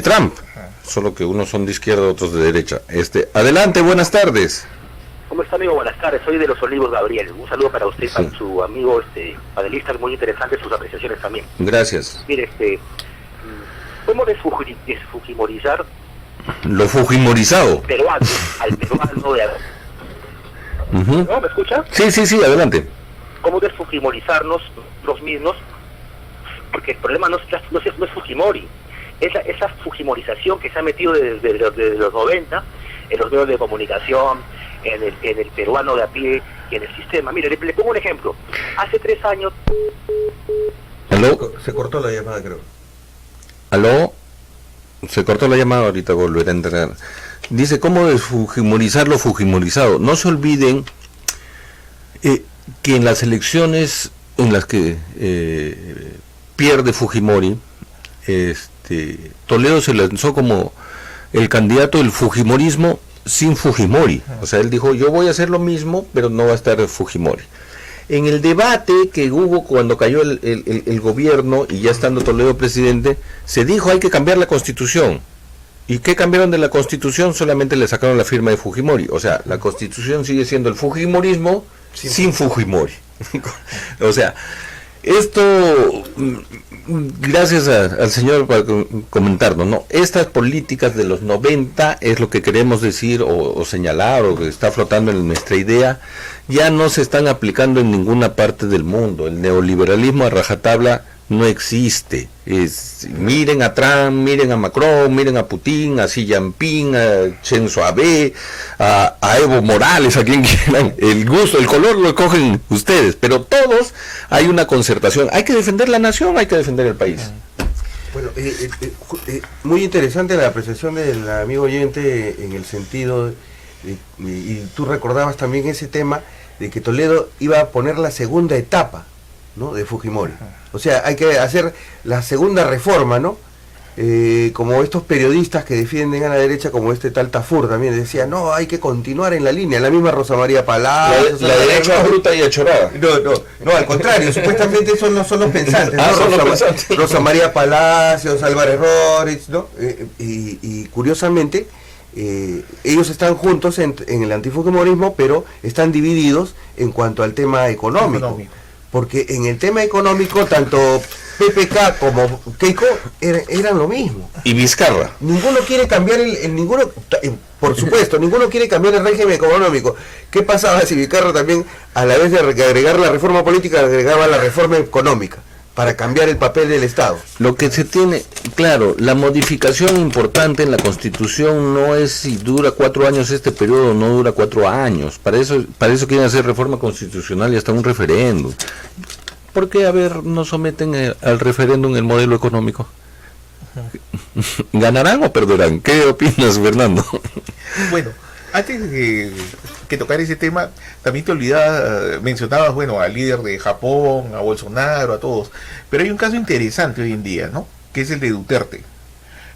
Trump, solo que unos son de izquierda, otros de derecha. Adelante, buenas tardes. ¿Cómo está, amigo? Buenas tardes, soy de Los Olivos, Gabriel. Un saludo para usted y para su amigo panelista, muy interesante sus apreciaciones también. Gracias. Mire, ¿cómo desfujimorizar Lo fujimorizado. al peruano de... Uh-huh. ¿No? ¿Me escucha? Sí, adelante. ¿Cómo desfujimorizarnos los mismos? Porque el problema no es Fujimori, es esa fujimorización que se ha metido desde los 90 en los medios de comunicación, en el peruano de a pie y en el sistema. Mire, le pongo un ejemplo. Hace 3 años... ¿Aló? Se cortó la llamada, creo. ¿Aló? Se cortó la llamada, ahorita volverá a entrar. Dice, ¿cómo desfujimorizar lo fujimorizado? No se olviden que en las elecciones en las que pierde Fujimori, Toledo se lanzó como el candidato del fujimorismo sin Fujimori. O sea, él dijo, yo voy a hacer lo mismo, pero no va a estar Fujimori. En el debate que hubo cuando cayó el gobierno y ya estando Toledo presidente, se dijo hay que cambiar la Constitución. ¿Y qué cambiaron de la Constitución? Solamente le sacaron la firma de Fujimori. O sea, la Constitución sigue siendo el fujimorismo sin Fujimori. O sea, esto, gracias al señor por comentarnos, ¿no? Estas políticas de los 90 es lo que queremos decir o señalar o que está flotando en nuestra idea, ya no se están aplicando en ninguna parte del mundo. El neoliberalismo a rajatabla no existe. Miren a Trump, miren a Macron, miren a Putin, a Xi Jinping, a Shinzo Abe, a Evo Morales, a quien quieran. El gusto, el color lo escogen ustedes, pero todos hay una concertación. Hay que defender la nación, hay que defender el país. Bueno, muy interesante la apreciación del amigo oyente en el sentido, y tú recordabas también ese tema de que Toledo iba a poner la segunda etapa, ¿no?, de Fujimori. O sea, hay que hacer la segunda reforma, ¿no? Como estos periodistas que defienden a la derecha, como tal Tafur también decía, no, hay que continuar en la línea, la misma Rosa María Palacios. La derecha bruta y achorada. No, al contrario, supuestamente esos no son los pensantes, ¿no? Son los pensantes. Rosa María Palacios, Álvarez Rorix, ¿no? Y curiosamente, ellos están juntos en el antifujimorismo, pero están divididos en cuanto al tema económico. Porque en el tema económico, tanto PPK como Keiko eran lo mismo. Y Vizcarra. Ninguno quiere cambiar por supuesto, ninguno quiere cambiar el régimen económico. ¿Qué pasaba si Vizcarra también, a la vez de agregar la reforma política, agregaba la reforma económica? Para cambiar el papel del Estado. Lo que se tiene, claro, la modificación importante en la Constitución no es si dura 4 años este periodo o no dura 4 años. Para eso quieren hacer reforma constitucional y hasta un referéndum. ¿Por qué, no someten al referéndum el modelo económico? ¿Ganarán o perderán? ¿Qué opinas, Fernando? Bueno, antes de que tocar ese tema, también te mencionabas, bueno, al líder de Japón, a Bolsonaro, a todos, pero hay un caso interesante hoy en día, ¿no? Que es el de Duterte,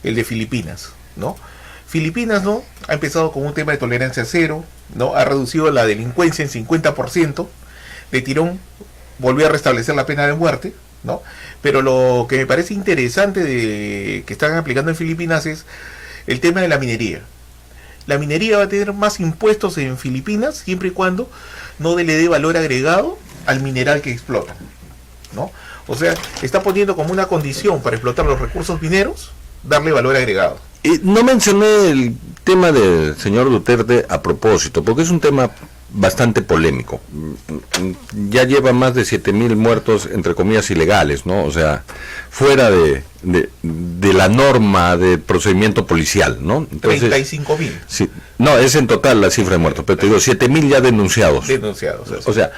el de Filipinas, ¿no? Filipinas, ¿no?, ha empezado con un tema de tolerancia cero, ¿no? Ha reducido la delincuencia en 50%, de tirón volvió a restablecer la pena de muerte, ¿no? Pero lo que me parece interesante que están aplicando en Filipinas es el tema de la minería. La minería va a tener más impuestos en Filipinas siempre y cuando no le dé valor agregado al mineral que explotan, ¿no? O sea, está poniendo como una condición para explotar los recursos mineros, darle valor agregado. No mencioné el tema del señor Duterte a propósito, porque es un tema bastante polémico. Ya lleva más de 7.000 muertos, entre comillas, ilegales, ¿no? O sea, fuera de la norma de procedimiento policial, ¿no? Entonces, 35.000. Sí, No, es en total la cifra de muertos, pero te digo, 7.000 ya denunciados. Denunciados. O sea,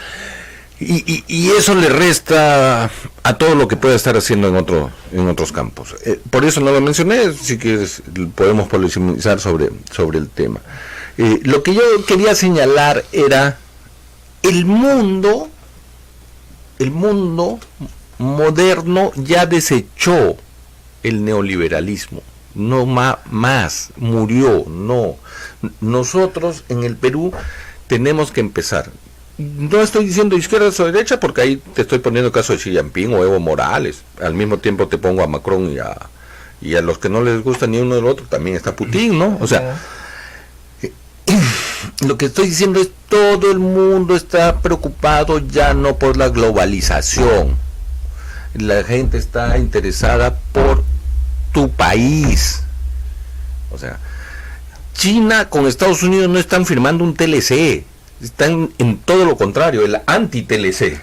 y eso le resta a todo lo que puede estar haciendo en otros campos. Por eso no lo mencioné, sí que podemos polemizar sobre el tema. Lo que yo quería señalar era el mundo moderno ya desechó el neoliberalismo, no más, murió, no. Nosotros en el Perú tenemos que empezar. No estoy diciendo izquierda o derecha porque ahí te estoy poniendo el caso de Xi Jinping o Evo Morales. Al mismo tiempo te pongo a Macron y a los que no les gusta ni uno del otro también está Putin, ¿no? O sea, lo que estoy diciendo es todo el mundo está preocupado ya no por la globalización. La gente está interesada por tu país. O sea, China con Estados Unidos no están firmando un TLC. Están en todo lo contrario, el anti-TLC,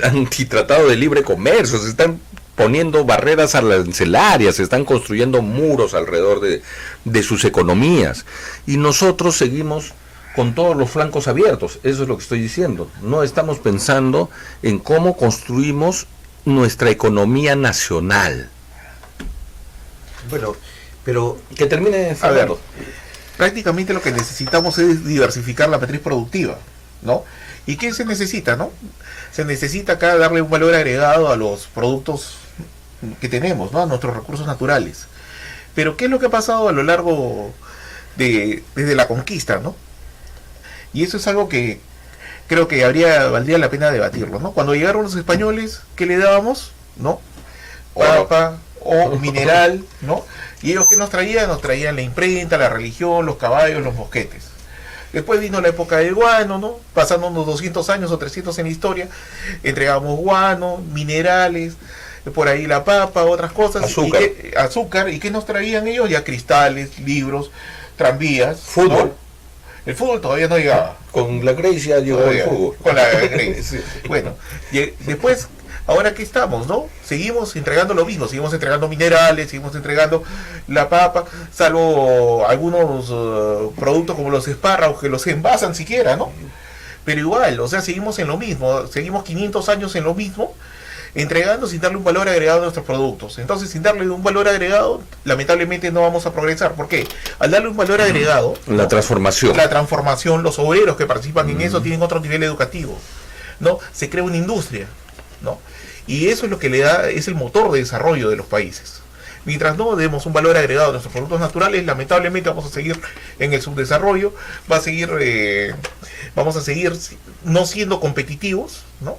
anti-tratado de libre comercio, se están poniendo barreras arancelarias, se están construyendo muros alrededor de sus economías. Y nosotros seguimos con todos los flancos abiertos, eso es lo que estoy diciendo. No estamos pensando en cómo construimos nuestra economía nacional. Bueno, pero... Que termine, A ver, prácticamente lo que necesitamos es diversificar la matriz productiva, ¿no? ¿Y qué se necesita, no? Se necesita acá darle un valor agregado a los productos que tenemos, ¿no? A nuestros recursos naturales. Pero ¿qué es lo que ha pasado a lo largo desde la conquista, ¿no? Y eso es algo que creo que valdría la pena debatirlo, ¿no? Cuando llegaron los españoles, ¿qué le dábamos? ¿No? Papa o mineral, ¿no? Y ellos que nos traían la imprenta, la religión, los caballos, los mosquetes. Después vino la época del guano, ¿no? Pasando unos 200 años o 300 en la historia, entregamos guano, minerales, por ahí la papa, otras cosas. Azúcar. ¿Y qué nos traían ellos? Ya cristales, libros, tranvías. Fútbol. ¿No? El fútbol todavía no llegaba. Con la Grecia llegó el fútbol. Con la Grecia. Bueno, después... Ahora aquí estamos, ¿no? Seguimos entregando lo mismo, seguimos entregando minerales, seguimos entregando la papa, salvo algunos productos como los espárragos que los envasan siquiera, ¿no? Pero igual, o sea, seguimos en lo mismo, seguimos 500 años en lo mismo, entregando sin darle un valor agregado a nuestros productos. Entonces, sin darle un valor agregado, lamentablemente no vamos a progresar. ¿Por qué? Al darle un valor agregado... La transformación. Los obreros que participan en eso tienen otro nivel educativo, ¿no? Se crea una industria, ¿no? Y eso es lo que le da, es el motor de desarrollo de los países. Mientras no demos un valor agregado a nuestros productos naturales, lamentablemente vamos a seguir en el subdesarrollo, vamos a seguir no siendo competitivos, ¿no?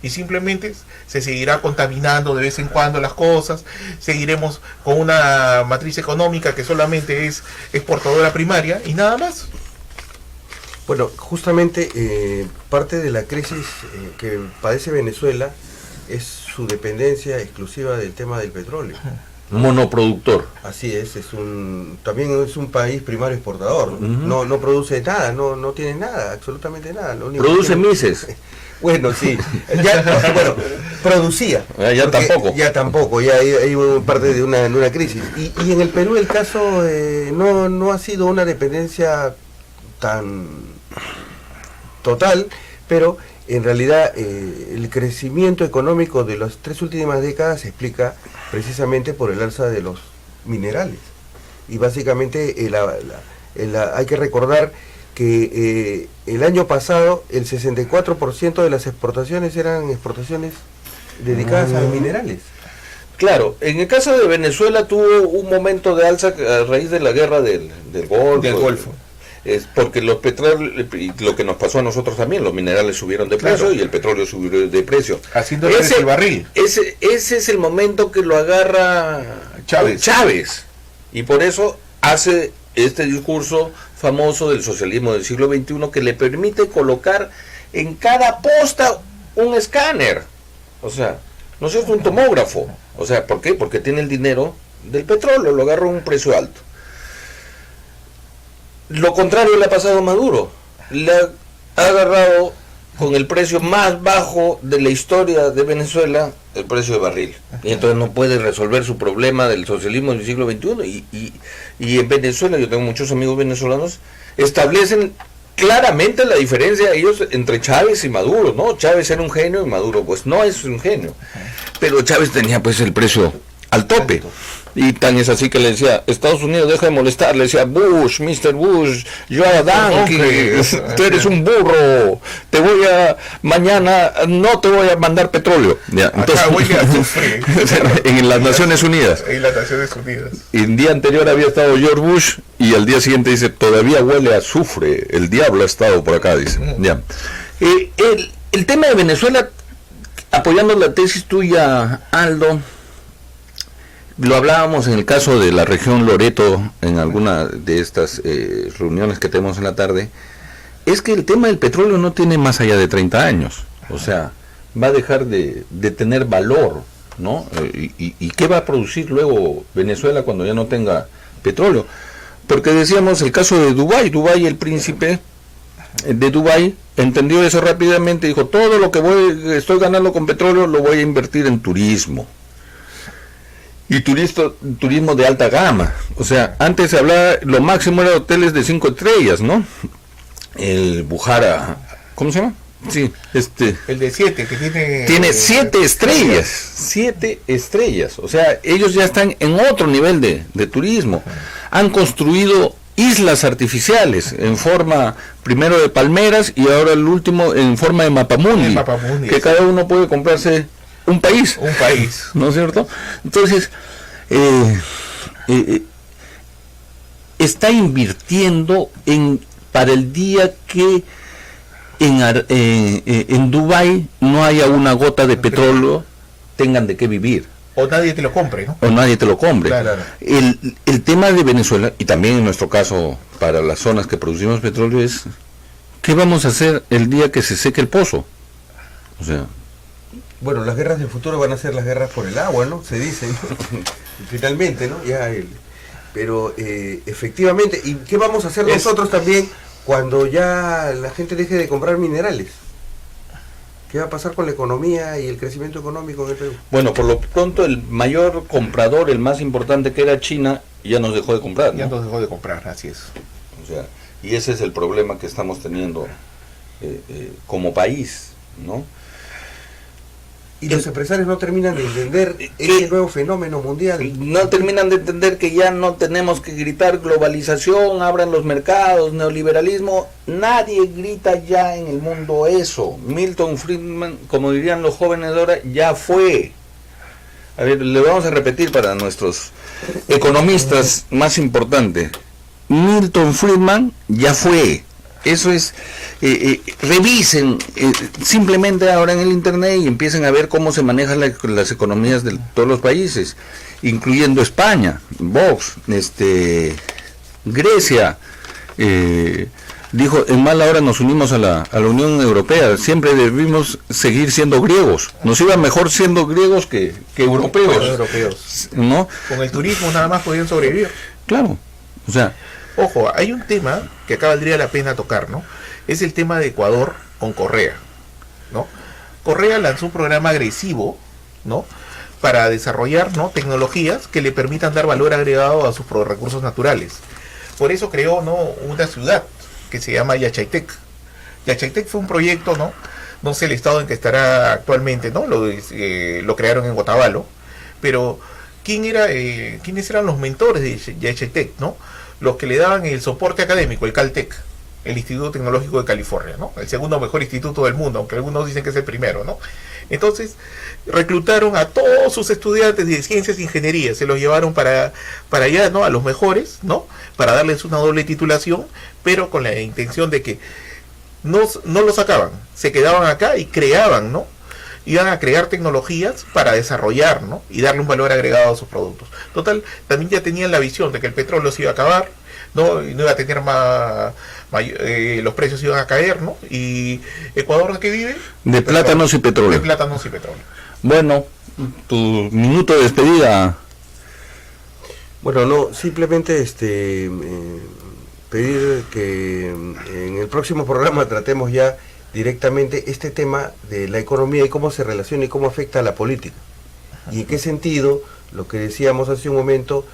Y simplemente se seguirá contaminando de vez en cuando las cosas, seguiremos con una matriz económica que solamente es exportadora primaria y nada más. Bueno, justamente parte de la crisis que padece Venezuela es su dependencia exclusiva del tema del petróleo. Monoproductor. Así es también es un país primario exportador. No produce nada, no tiene nada, absolutamente nada. Lo único produce mises. Bueno, sí, producía. Ya tampoco, ya hay parte de una crisis. Y en el Perú el caso no ha sido una dependencia tan total, pero en realidad el crecimiento económico de las 3 últimas décadas se explica precisamente por el alza de los minerales. Y básicamente hay que recordar que el año pasado el 64% de las exportaciones eran exportaciones dedicadas a minerales. Claro, en el caso de Venezuela tuvo un momento de alza a raíz de la guerra del Golfo. Es porque los petróleos, lo que nos pasó a nosotros también, los minerales subieron de precio y el petróleo subió de precio. Haciendo el barril. Ese es el momento que lo agarra Chávez. Y por eso hace este discurso famoso del socialismo del siglo XXI que le permite colocar en cada posta un escáner. O sea, no es un tomógrafo. O sea, ¿por qué? Porque tiene el dinero del petróleo, lo agarra a un precio alto. Lo contrario le ha pasado a Maduro. Le ha agarrado con el precio más bajo de la historia de Venezuela, el precio de barril. Y entonces no puede resolver su problema del socialismo del siglo XXI. Y en Venezuela, yo tengo muchos amigos venezolanos, establecen claramente la diferencia ellos entre Chávez y Maduro, ¿no? Chávez era un genio y Maduro pues no es un genio. Pero Chávez tenía pues el precio al tope. Y tan es así que le decía, Estados Unidos deja de molestar, le decía, Bush, Mr. Bush, you are a donkey, tú eres un burro, mañana no te voy a mandar petróleo. Ya, entonces, en las Naciones Unidas. En las Naciones Unidas. Y el día anterior había estado George Bush y al día siguiente dice, todavía huele a azufre, el diablo ha estado por acá, dice. Ya. El tema de Venezuela, apoyando la tesis tuya, Aldo, lo hablábamos en el caso de la región Loreto, en alguna de estas reuniones que tenemos en la tarde, es que el tema del petróleo no tiene más allá de 30 años, o sea, va a dejar de tener valor, ¿no? ¿Y qué va a producir luego Venezuela cuando ya no tenga petróleo? Porque decíamos el caso de Dubái, el príncipe de Dubái entendió eso rápidamente, dijo, todo lo que estoy ganando con petróleo lo voy a invertir en turismo. Y turismo de alta gama. O sea, antes se hablaba, lo máximo era hoteles de 5 estrellas, ¿no? El Bujara, ¿cómo se llama? Sí, el de 7, que tiene 7 estrellas, 7 estrellas. O sea, ellos ya están en otro nivel de turismo. Han construido islas artificiales en forma primero de palmeras y ahora el último en forma de mapamundi, que cada uno puede comprarse un país, ¿no es cierto? Entonces, está invirtiendo para el día que en Dubái no haya una gota de petróleo, tengan de qué vivir. O nadie te lo compre, ¿no? O nadie te lo compre. Claro. El tema de Venezuela, y también en nuestro caso para las zonas que producimos petróleo, es ¿qué vamos a hacer el día que se seque el pozo? O sea, bueno, las guerras del futuro van a ser las guerras por el agua, ¿no? Se dice, ¿no? Finalmente, ¿no? Pero efectivamente, ¿y qué vamos a hacer nosotros también cuando ya la gente deje de comprar minerales? ¿Qué va a pasar con la economía y el crecimiento económico en el Perú? Bueno, por lo pronto el mayor comprador, el más importante que era China, ya nos dejó de comprar, ¿no? Ya nos dejó de comprar, así es. O sea, y ese es el problema que estamos teniendo como país, ¿no? Y los empresarios no terminan de entender este nuevo fenómeno mundial. No terminan de entender que ya no tenemos que gritar globalización, abran los mercados, neoliberalismo. Nadie grita ya en el mundo eso. Milton Friedman, como dirían los jóvenes de ahora, ya fue. A ver, le vamos a repetir para nuestros economistas más importantes. Milton Friedman ya fue. Eso es, revisen simplemente ahora en el internet y empiecen a ver cómo se manejan las economías de todos los países, incluyendo España, Vox, Grecia, dijo, en mala hora nos unimos a la Unión Europea, siempre debimos seguir siendo griegos, nos iba mejor siendo griegos que europeos, ¿no? Con el turismo nada más podían sobrevivir. Claro, o sea... Ojo, hay un tema que acá valdría la pena tocar, ¿no? Es el tema de Ecuador con Correa, ¿no? Correa lanzó un programa agresivo, ¿no? Para desarrollar, ¿no?, tecnologías que le permitan dar valor agregado a sus recursos naturales. Por eso creó, ¿no?, una ciudad que se llama Yachaytec. Yachaytec fue un proyecto, ¿no? No sé el estado en que estará actualmente, ¿no? Lo crearon en Otavalo, pero ¿quiénes eran los mentores de Yachaytec, ¿no? Los que le daban el soporte académico, el Caltech, el Instituto Tecnológico de California, ¿no? El segundo mejor instituto del mundo, aunque algunos dicen que es el primero, ¿no? Entonces, reclutaron a todos sus estudiantes de ciencias e ingeniería, se los llevaron para allá, ¿no?, a los mejores, ¿no?, para darles una doble titulación, pero con la intención de que no lo sacaban, se quedaban acá y creaban, ¿no? Iban a crear tecnologías para desarrollar, ¿no?, y darle un valor agregado a sus productos. Total, también ya tenían la visión de que el petróleo se iba a acabar, ¿no?, y no iba a tener los precios iban a caer, ¿no? Y Ecuador, ¿de qué vive? De plátanos y petróleo. De plátanos y petróleo. Bueno, tu minuto de despedida. Bueno, no, simplemente pedir que en el próximo programa tratemos ya directamente este tema de la economía y cómo se relaciona y cómo afecta a la política. Y en qué sentido, lo que decíamos hace un momento,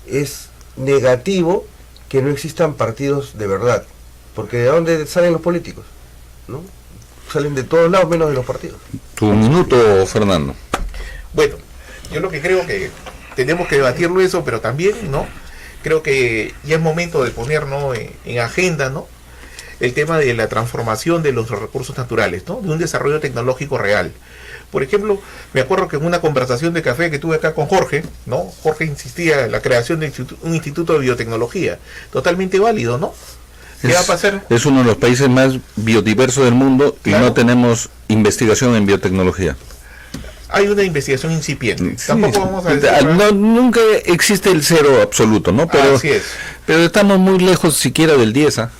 es negativo que no existan partidos de verdad. Porque ¿de dónde salen los políticos? ¿No? Salen de todos lados menos de los partidos. Tu minuto, Fernando. Bueno, yo lo que creo que tenemos que debatirlo eso, pero también, ¿no? Creo que ya es momento de poner, ¿no?, en agenda, ¿no?, el tema de la transformación de los recursos naturales, ¿no?, de un desarrollo tecnológico real. Por ejemplo, me acuerdo que en una conversación de café que tuve acá con Jorge, ¿no?, Jorge insistía en la creación de un instituto de biotecnología, totalmente válido, ¿no? ¿Qué va a pasar? Es uno de los países más biodiversos del mundo y Claro. no tenemos investigación en biotecnología. Hay una investigación incipiente. Sí. Tampoco vamos a decir... Nunca existe el cero absoluto, ¿no? Pero, Así es. pero estamos muy lejos siquiera del 10, ¿ah?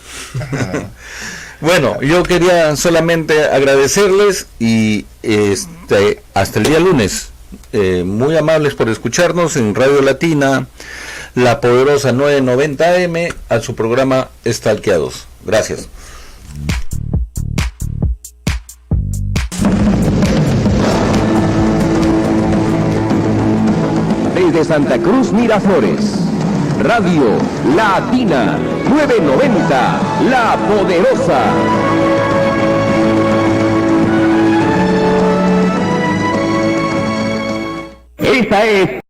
Bueno, yo quería solamente agradecerles y hasta el día lunes. Muy amables por escucharnos en Radio Latina, la poderosa 990 AM, a su programa Stalkeados. Gracias. Desde Santa Cruz, Miraflores, Radio Latina 990, La Poderosa. Esta es